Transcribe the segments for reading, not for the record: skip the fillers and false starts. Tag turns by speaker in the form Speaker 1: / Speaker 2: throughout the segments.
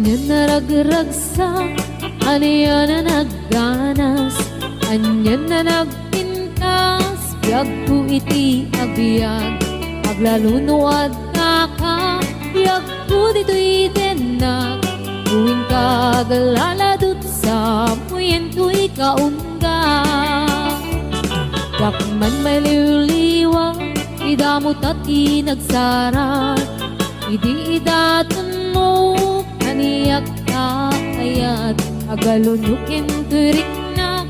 Speaker 1: Anyan na ragragsak, aniya na nagganas, anyan na nagpintas, biyag ko iti abiyag, aglalunuad ka, biyag ko dito'y denag, tuwing kagaladot sa muyen ko'y kaungga. Dakman may liwliwang, idamot at inagsarat, idi idaton mo, kaniyak ka kayat, agalunukin turik na,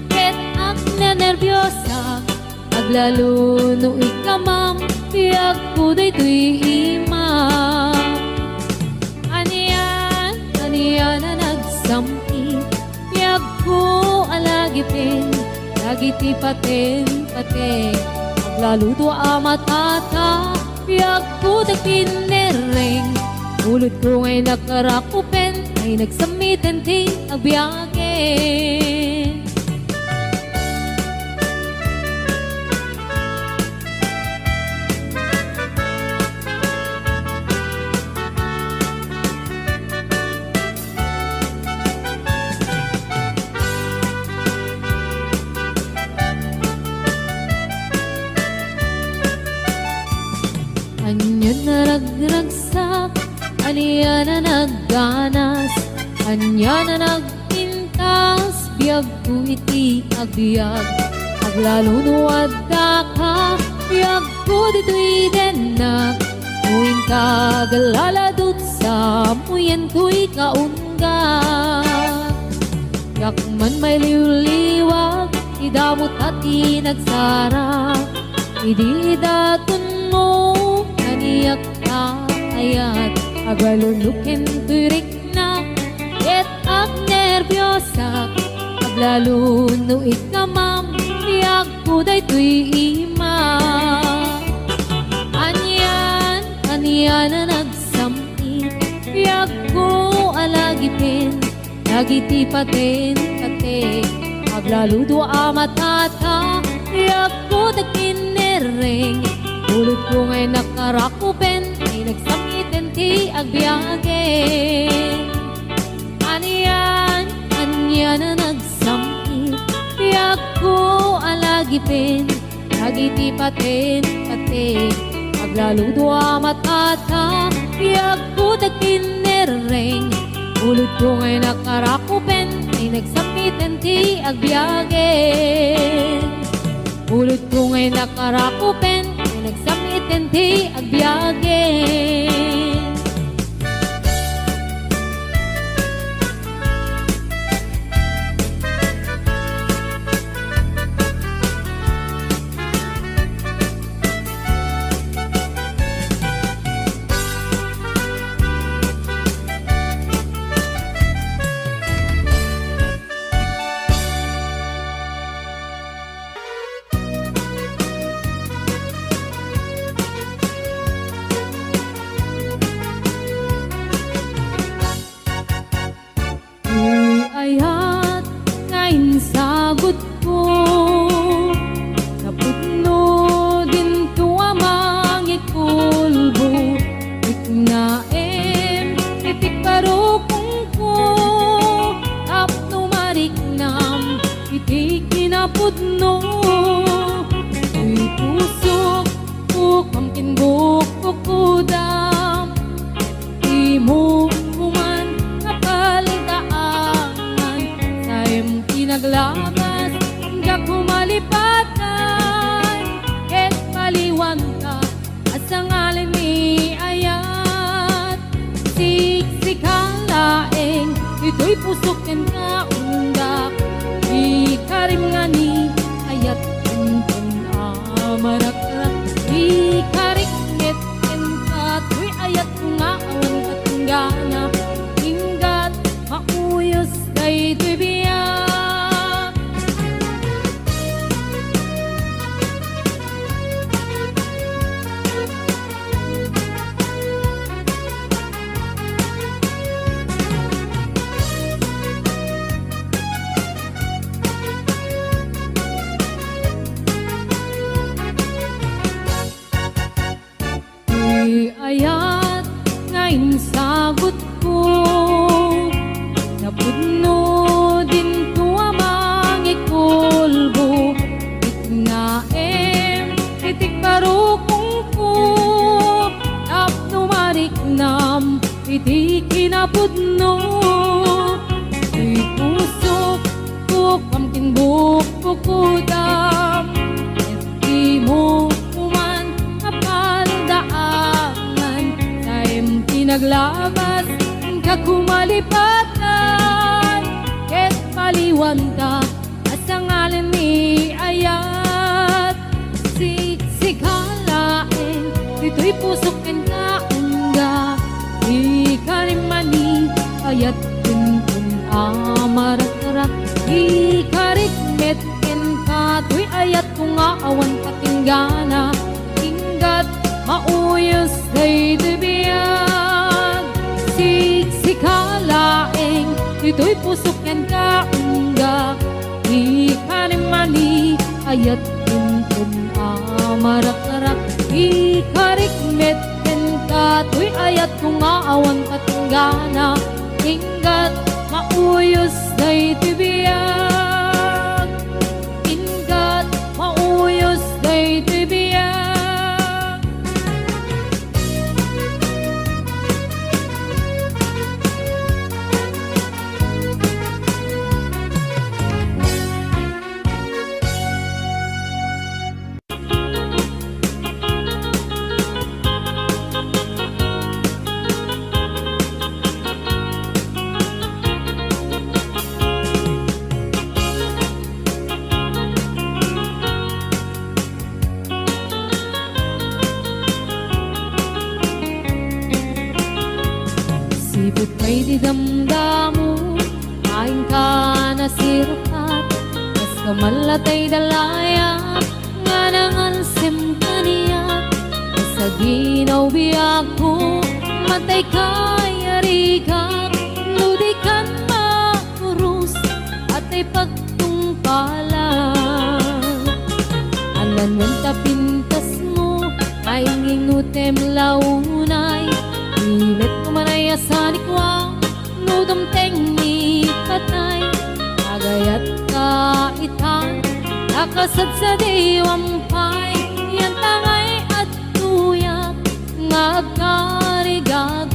Speaker 1: ket ak na nervyosa, aglaluno ikamam, biyag ko daytoy imam. Aniyan na nagsampi, biyag ko alagipin, lagiti paten, aglaluto amatata, biyag ko dagpinereng, ulod ko ngay nakarakupen, ay nagsamitin ti agbyagin. Anyan na ragragsak, aniya na nagganas, anya na nagpintas, biyag ko iti agbyag, aglalunuad ka, biyag ko dito'y denag, tuwing kagaladot sa muyen ko'y kaungga. Yakman may liwliwag, idamot at inagsara, idi daton mo, kaniyak ka ayat, agalunukin turik na, ket ak nervyosa, aglaluno ikamam, biyag ko daytoy imam. Anyan na nagsampi, biyag ko alagipin, lagiti paten, aglaludo amatata, biyag ko dagpinereng, ulod ko ngay nakarakupen, ay nagsamitin ti agbyagin. Aniyan na nagsampi, biyag ko alagipin, lagiti paten, aglaludo amatata, biyag ko dagpinereng, ulod ko ngay nakarakupen, ay nagsamitin ti agbyagin. Ulod ko ngay nakarakupen, ay nagsamitin ti agbyagin. Ayat ngayon sagot ko, naputno din tuwamang ikulbo, iknaem itik parukong ko, tapno mariknam itik kinapudno, uy pusok ukam kinbuk kukudam, imo kuman naglamas, hanggang kumalipatan, ket paliwan ka, at sa ngalan ni ayat, siksikang laeng, ito'y pusokin ka undak, di karim nga ni ayat, kuntun amarak-rak, di kariknet ka, to'y ayat nga awan katunggana, hinggat mauyos kay to'y biyak. Ayat ngayon sagot ko, di kinapudno. Di pusok ko kamkin bukukudam, di mo kuman kapaldaanan, taim pinaglabas kakumalipatan, ket paliwanta asangalan ni ayat. Siksikalaeng dito'y pusok ken kaungga, ikarimani ayat kunkun amarak-arak, ikarikmet ken kato'y ayat kung aawan katinggana, inggat mauyos day dibiyag. Siksikalaeng dito'y pusok ken kaungga, ikarimani ayat kunkun amarak-arak, ikarikmet ken kato'y ayat kung aawan katinggana, inggat mauyos day tibiyag, inggat mauyos day tibiyag. Sibot kay di damdamu, kain ka na sirkat, kas kamalatay dalaya, nga nangalsim kaniya, sa ginaw biyak ko, matay kay arigat, ludikan makurus, at ay pagtungpalan. Alan ng tapintas mo, ay ngingutem launay, imet kumanaya sa nikwa, nudom teng ni patay, agayat kaitan, nakasad sa diwampay, yan tangay at tuyak, nga agkarigagay.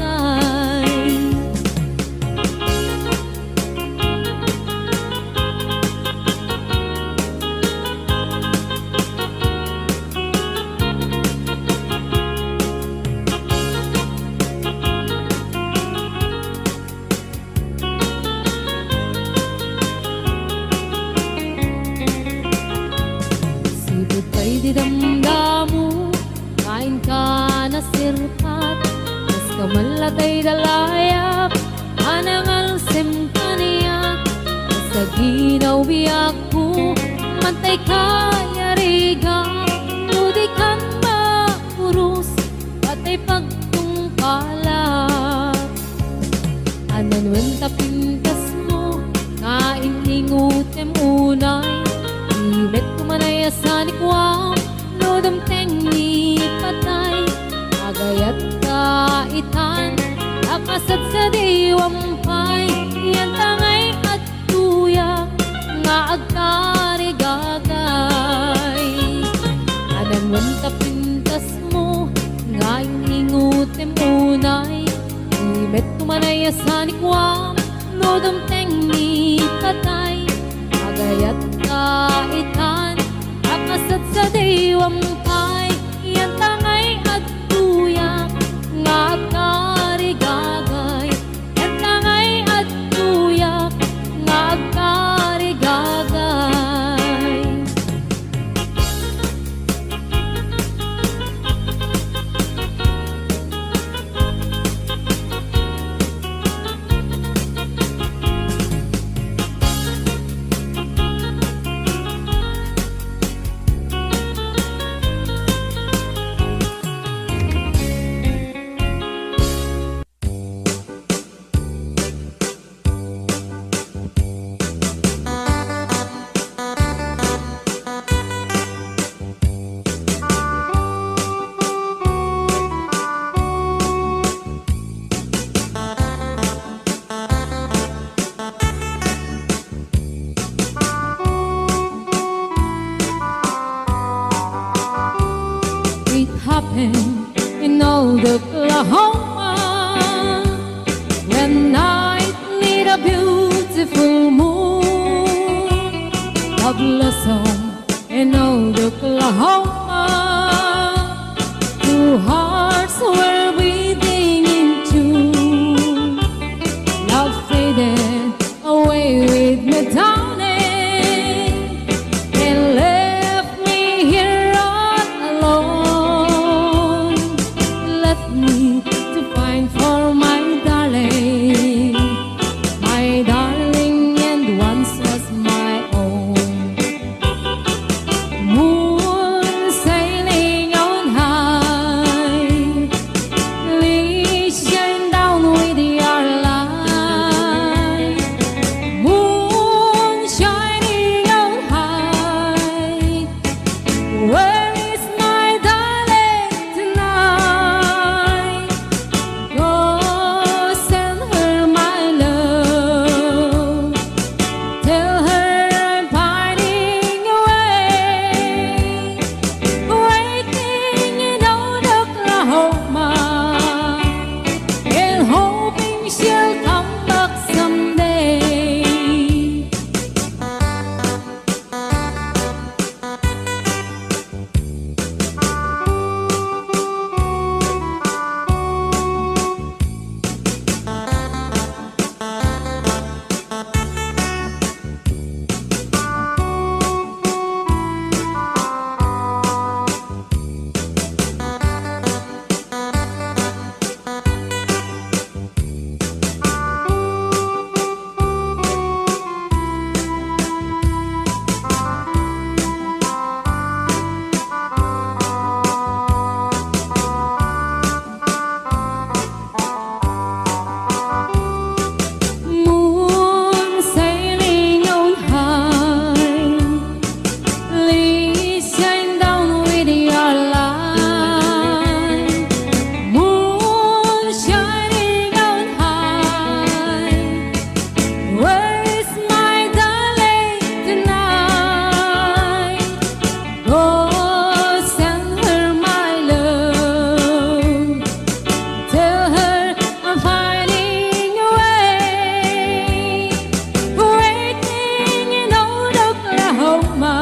Speaker 1: Di damdamu, kain ka na sirpat, kas kamalatay dalayap, anangalsim kaniyak, sa ginaw biyak ko, mantay kaya riga, ludikan makurus, patay pagtungkalat. Ananwen tapintas mo, kain ingutem unay, imet kumanaya sa nikwa, nodam teng ni patay, agayat kaitan, nakasad sa diwampay, yan tangay at tuyak, nga agkarigagay. Ananwan tapintas mo, nga ingutem unay, imet kumanaya sa nikwa, nodam teng ni patay, agayat kaitan, nakasad sa diwampay, yan tangay at tuyak, nga agkarigagay, yan tangay at tuyak, nga agkarigagay.
Speaker 2: happened in old Oklahoma.
Speaker 1: a blossom in old Oklahoma. Two hearts were beating in tune. Love faded away with me, darling, and left me here all alone. Left me to find for my darling, and once was my own. Moon sailing on high, please shine down with your light. Moon shining on high, where is my darling tonight? Go send her my love, tell her I'm pining away, waiting in old Oklahoma, and hoping she'll come back someday. Moon sailing on high, please shine down with your light. Moon shining on high, where is my darling tonight? Go send her my love, tell her I'm finding away, waiting in old Oklahoma,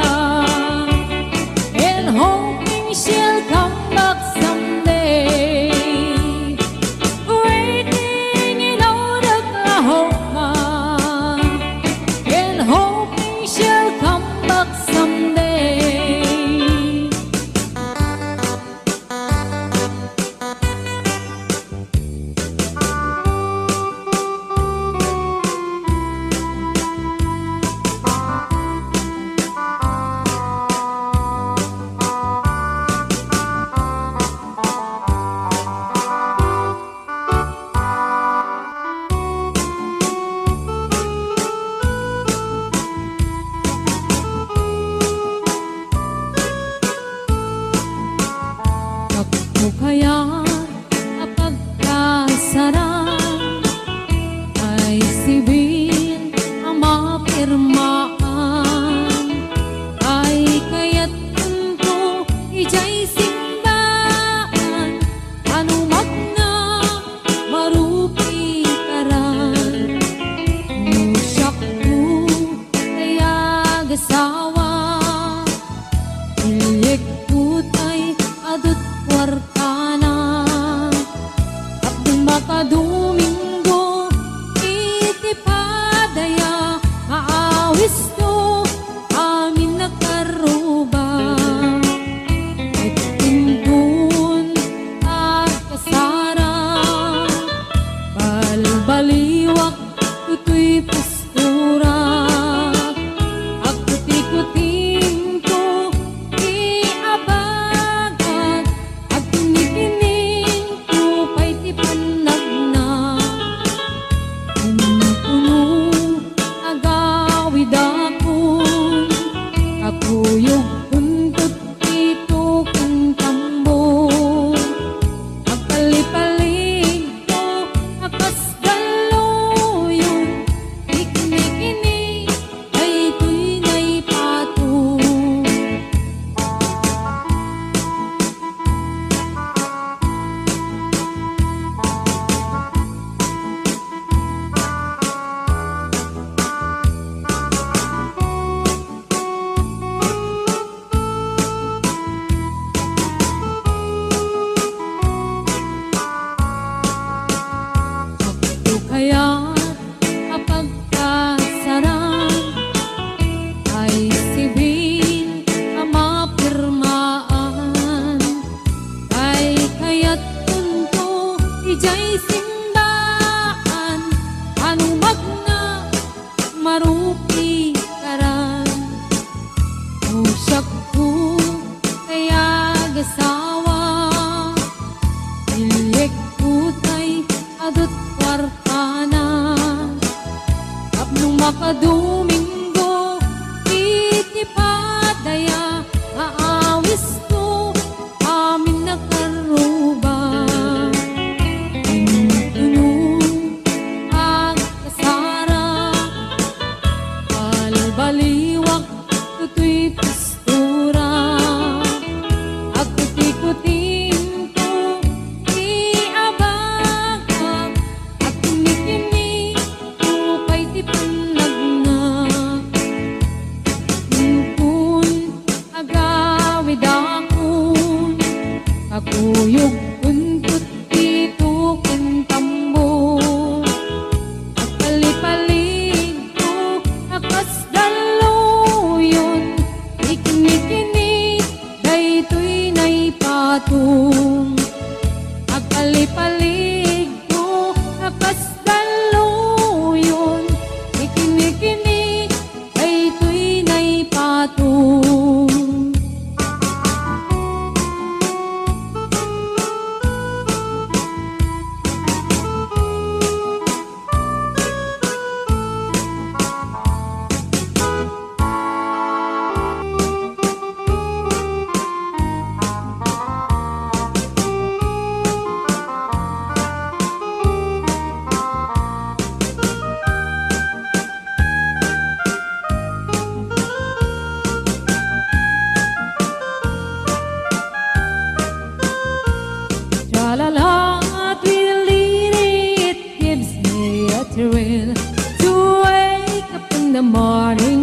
Speaker 1: and hoping she'll come back someday. Waiting in old Oklahoma, and hoping she'll come back someday. Ako kaya kapag kasarang ay sibil ang mapirmaan, ay kaya't ko ijay simbahan, anumat na marupi karan. Musyak ko kaya gasawa, ilik ko tay adut wartana, abdul makadomingo iti padaya, maawis to amin nakaruba. Itintun at kasara, balbaliwak tutoy postura, agkuti-kuting ko iabagat, agkinikining ko pa'y ti panagna. Puno agawid akon, kakuyog kuntot ito kang tambong, agpalipalig ko akas galuyong, ikinikinig ay tunay patong.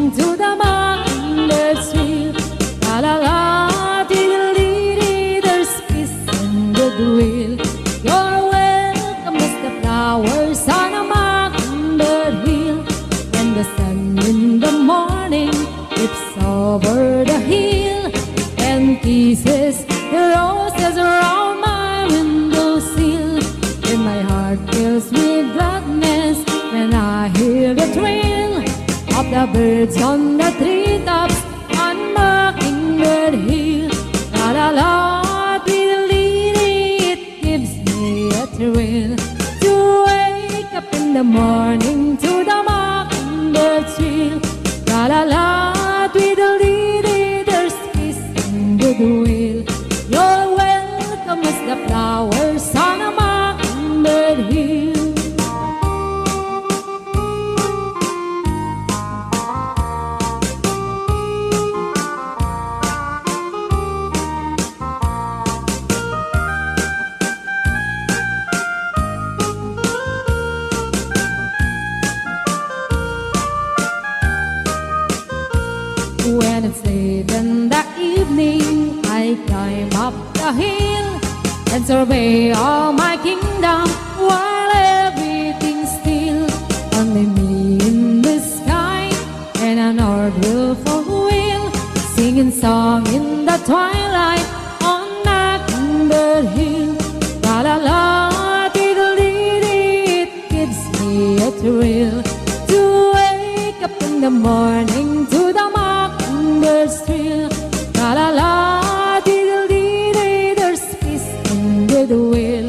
Speaker 1: morning to the mockingbirds tree. La la la, diddly, there's peace and goodwill. You're welcome as the flowers on a mockingbird hill. When the sun in the morning dips over the hill and kisses the roses around my windowsill, and my heart fills with gladness when I hear the trill of the birds on the treetops on Mockingbird Hill. La la la, diddly, it gives me a thrill to wake up in the morning to the mockingbird trill. La la la, diddly, there's peace and goodwill. You're welcome as the flowers on a mockingbird hill. When it's late in the evening, I climb up the hill and survey all my kingdom while everything's still. Only me in the sky and an old willful wheel, singing song in the twilight on Mockingbird Hill. La la la, diddly, it gives me a thrill to wake up in the morning to the mockingbird's trill. La la la, diddly, there's peace in goodwill.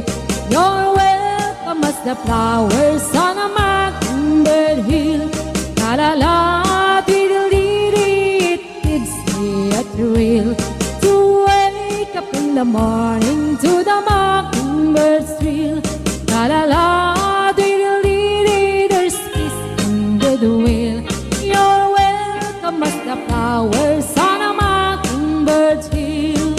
Speaker 1: You're welcome as the flowers on a mockingbird hill. La la la, diddly, it gives me a thrill to wake up in the morning to the mockingbird's trill. La la la, diddly, there's peace in goodwill. You're welcome as the flowers on a mockingbird hill.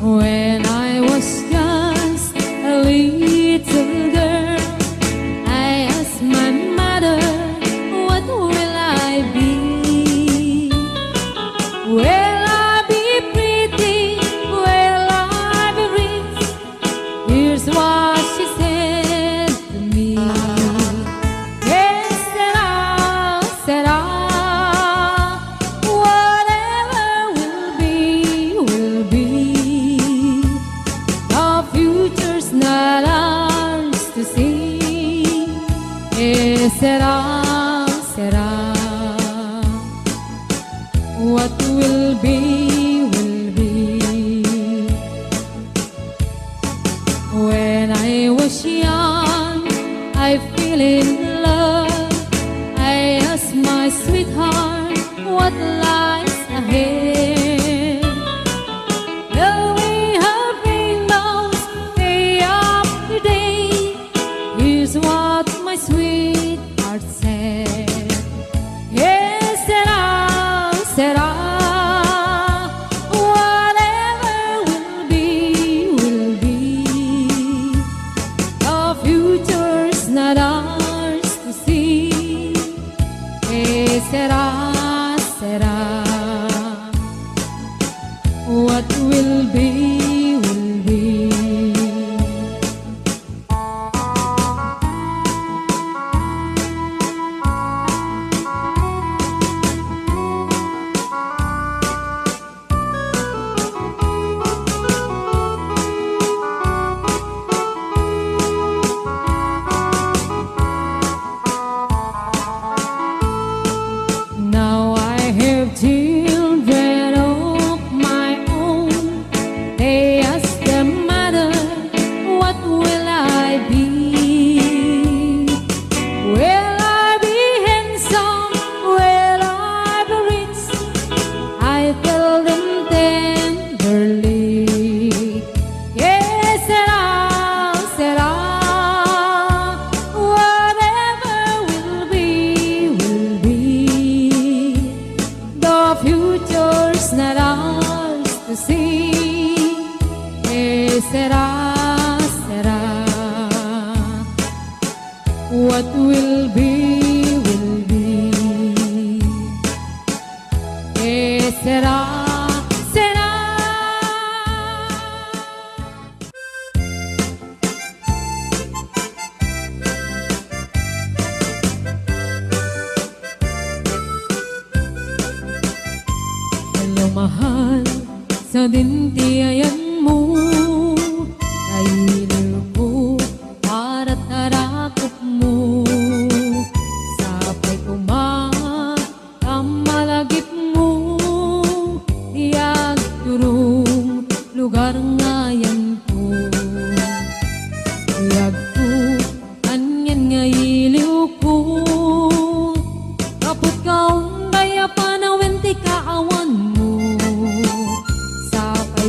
Speaker 1: When I was just a little girl, I asked my mother, what will I be? Will I be pretty? Will I be rich? Here's what she said to me. Yes, said I, whatever will be, will be. The future's not ours to see. Yes, said I, what will be, will be. When I was young, I fell in love. I asked my sweetheart, what lies ahead? Will we have rainbows day after day? Here's what my sweetheart said. Yes, said I, whatever will be, will be. The future's not ours to see. Yes, said I, what will be, will be. Now I have children of my own. así, ¿qué será, será? What will be, will be. ¿Qué será, será? Hello, mahal, sa dintiayan mo kailiw ko para tarakop mo. Sapay kumamalagip mo, iyag turong lugar ngayan ko. Iyag ko, kanyan nga iliw ko, kapot kaong daya panawenti kaawan mo. Sapay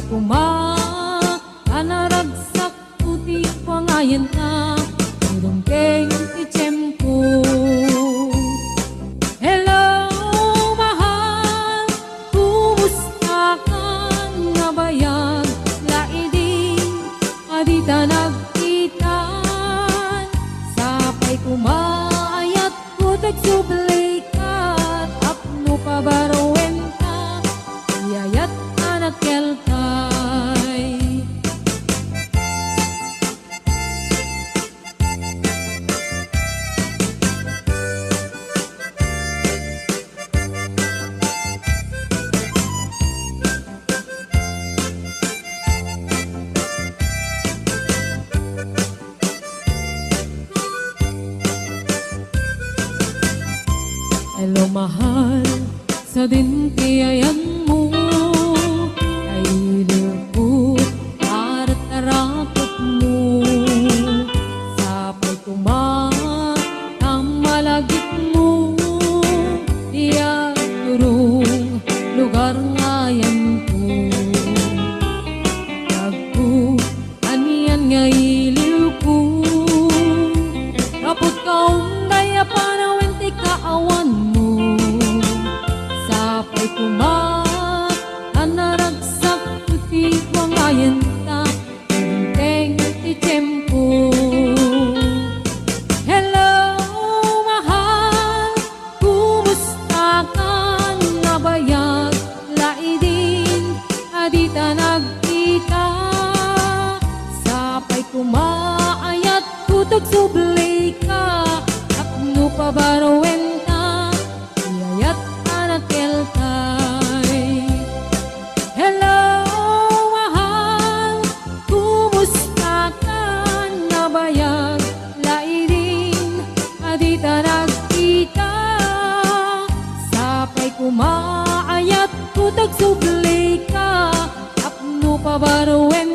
Speaker 1: kanaragsak puti pangayan ka, turong keng itiyempo. Hello, mahal, kumusta ka nga bayag? Laiding, adita nagkitan. Sapay kumaayat ko tagsublikat, apno pabarowen ka, iyayat anak kelkay. Hello, mahal, sa dintiayan mo kailiw ko para tarakot mo. Sapay kumamalagip mo, iyag turong lugar ngayan ko. Yagko, aniyan nga iliw ko, kapot kaong daya panawenti kaawan mo. Sapay kanaragsak puti wangayan ka, teng itiyempo. Hello, mahal, kumusta ka nga bayag? Laidin, adita nagkita. Sapay kumaayat kutog sublay ka, apno pabarowen ka, iyayat anak kelkay. Hello, mahal, kumusta ka nga bayag? Laidin, adita nagkita. Sapay kumaayat kutog sublay ka, apno pabarowen